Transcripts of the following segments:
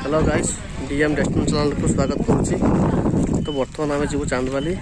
Hello guys DM destination channel को स्वागत करुच्ची। तो बर्तमान आम जीव चांदबाली।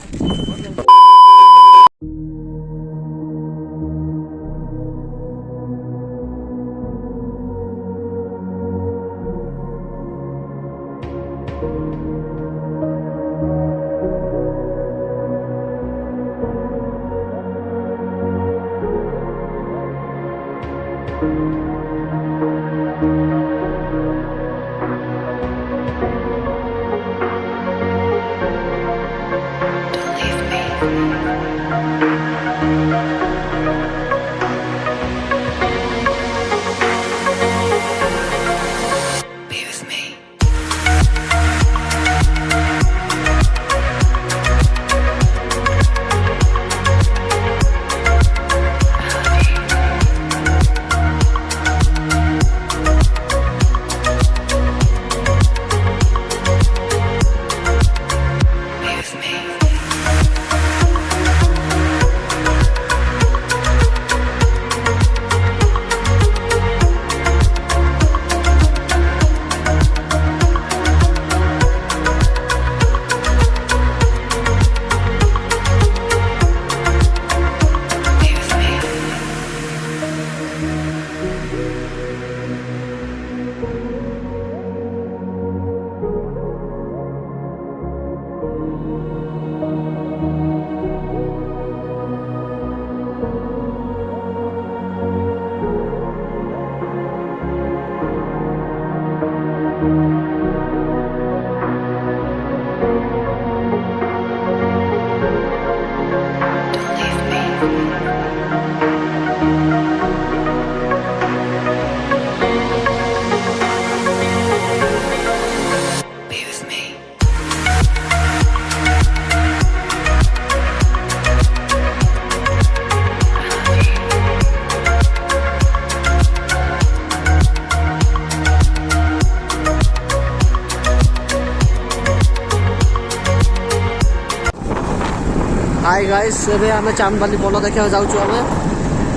हाय गाइस एबे आमे चांदबाली पोल देखा जाऊँ आमे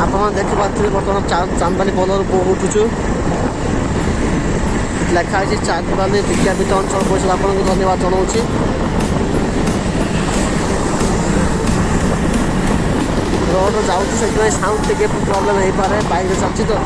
आप देखिए बर्तमान चांदबाली पोल उठुचु लिखाई चांदबाली विज्ञापित अंचल परिषद आपको धन्यवाद जनाऊँगी। रोड जाऊँ से साउंड टे प्रोब्लेम हो पाए बाइक चलती तो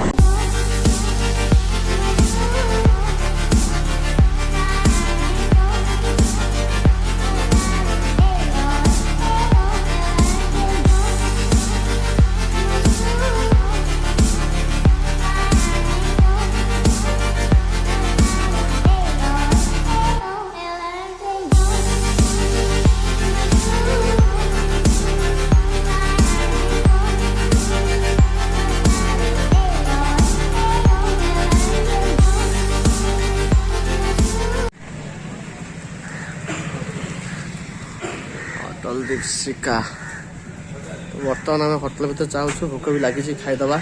अटल दीपशिका। बर्तमान आम होटेल भर चाहूँ भोक भी लगी खाईदबा।